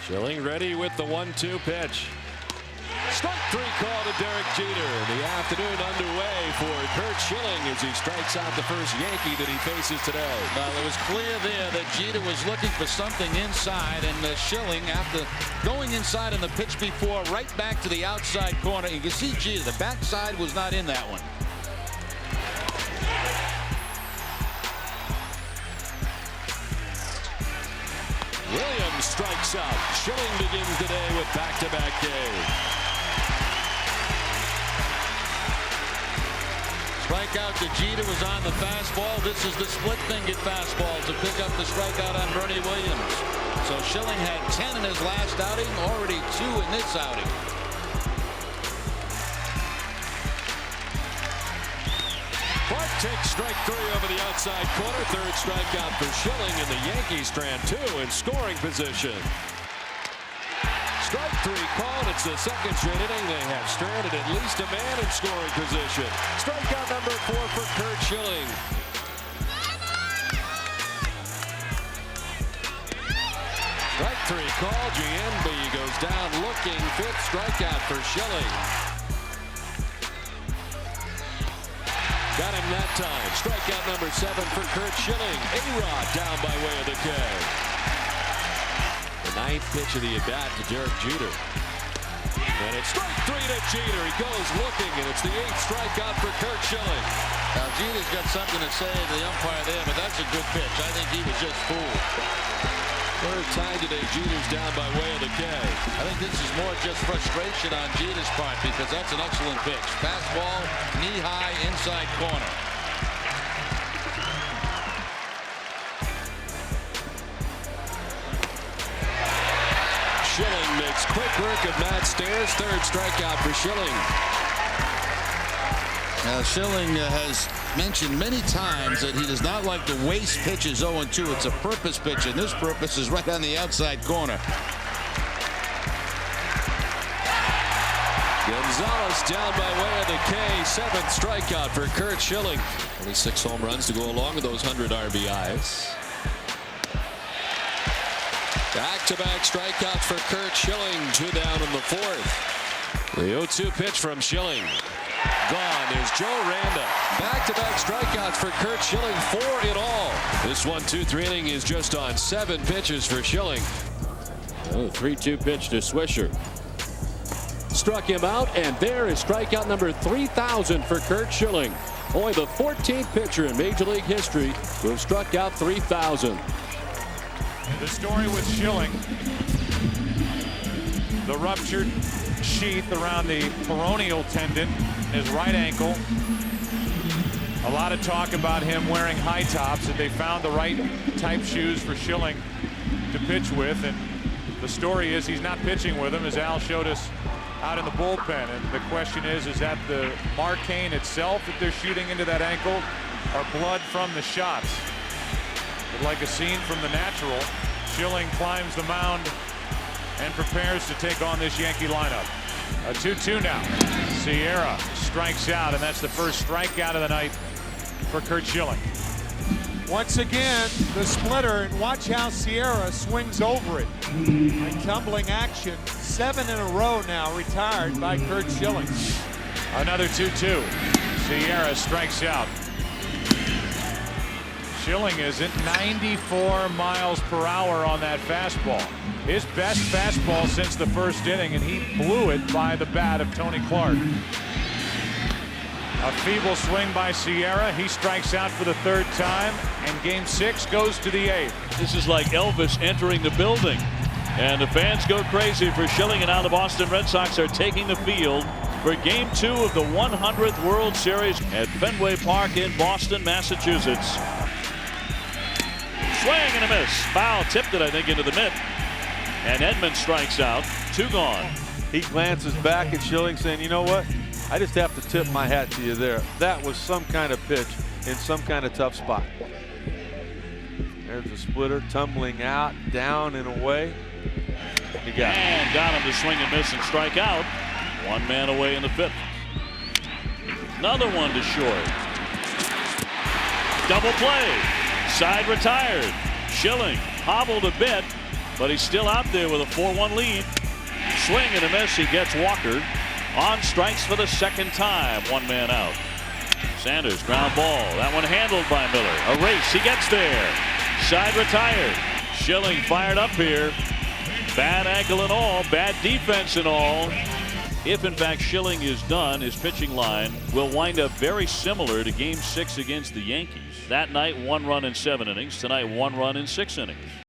Schilling ready with the 1-2 pitch. Strike three call to Derek Jeter. The afternoon underway for Curt Schilling as he strikes out the first Yankee that he faces today. Well, it was clear there that Jeter was looking for something inside, and Schilling, after going inside in the pitch before, right back to the outside corner. You can see Jeter, the backside was not in that one. Williams strikes out. Schilling begins the day with back-to-back Ks. Strikeout to Jeter was on the fastball. This is the split-fingered fastball to pick up the strikeout on Bernie Williams. So Schilling had 10 in his last outing, already 2 in this outing. Clark takes strike three over the outside corner. Third strikeout for Schilling, and the Yankees strand 2 in scoring position. Strike three called. It's the second straight inning. They have stranded at least a man in scoring position. Strikeout number 4 for Curt Schilling. Strike three call. GMB goes down looking. Fifth strikeout for Schilling. Got him that time. Strikeout number 7 for Curt Schilling. A-Rod down by way of the K. The 9th pitch of the at-bat to Derek Jeter. And it's strike 3 to Jeter. He goes looking, and it's the 8th strikeout for Curt Schilling. Now, Jeter's got something to say to the umpire there, but that's a good pitch. I think he was just fooled. Third time today, Jeter's down by way of the K. I think this is more just frustration on Jeter's part, because that's an excellent pitch. Fastball, knee-high, inside corner. Schilling makes quick work of Matt Stairs. Third strikeout for Schilling. Now, Schilling has mentioned many times that he does not like to waste pitches 0-2. It's a purpose pitch, and this purpose is right on the outside corner. Gonzalez down by way of the K. 7th strikeout for Curt Schilling. Only 6 home runs to go along with those 100 RBIs. Back-to-back strikeouts for Curt Schilling. 2 down in the 4th. The 0-2 pitch from Schilling. Gone. There's Joe Randa. Back-to-back strikeouts for Curt Schilling. 4 in all. This 1-2-3 inning is just on 7 pitches for Schilling. Oh, 3-2 pitch to Swisher. Struck him out, and there is strikeout number 3,000 for Curt Schilling. Only the 14th pitcher in Major League history who have struck out 3,000. The story with Schilling, the ruptured sheath around the peroneal tendon in his right ankle. A lot of talk about him wearing high tops, that they found the right type shoes for Schilling to pitch with, and the story is he's not pitching with them, as Al showed us out in the bullpen. And the question is that the Marcaine itself that they're shooting into that ankle, or blood from the shots? But like a scene from The Natural, Schilling climbs the mound and prepares to take on this Yankee lineup. A 2-2 now. Sierra strikes out, and that's the first strikeout of the night for Curt Schilling. Once again, the splitter, and watch how Sierra swings over it. A tumbling action. 7 in a row now retired by Curt Schilling. Another 2-2. Sierra strikes out. Schilling is at 94 miles per hour on that fastball. His best fastball since the first inning, and he blew it by the bat of Tony Clark. A feeble swing by Sierra. He strikes out for the 3rd time, and game 6 goes to the 8th. This is like Elvis entering the building, and the fans go crazy for Schilling, and now the Boston Red Sox are taking the field for game 2 of the 100th World Series at Fenway Park in Boston, Massachusetts. Swing and a miss. Foul, tipped it, I think, into the mitt. And Edmonds strikes out. 2 gone. He glances back at Schilling, saying, you know what? I just have to tip my hat to you there. That was some kind of pitch in some kind of tough spot. There's the splitter tumbling out, down and away. He got it. And got him to swing and miss and strike out. 1 man away in the 5th. Another one to short. Double play. Side retired. Schilling hobbled a bit, but he's still out there with a 4-1 lead. Swing and a miss. He gets Walker on strikes for the second time. One man out. Sanders ground ball. That one handled by Miller. A race. He gets there. Side retired. Schilling fired up here. Bad ankle and all. Bad defense and all. If in fact Schilling is done, his pitching line will wind up very similar to Game 6 against the Yankees. That night, 1 run in 7 innings. Tonight, 1 run in 6 innings.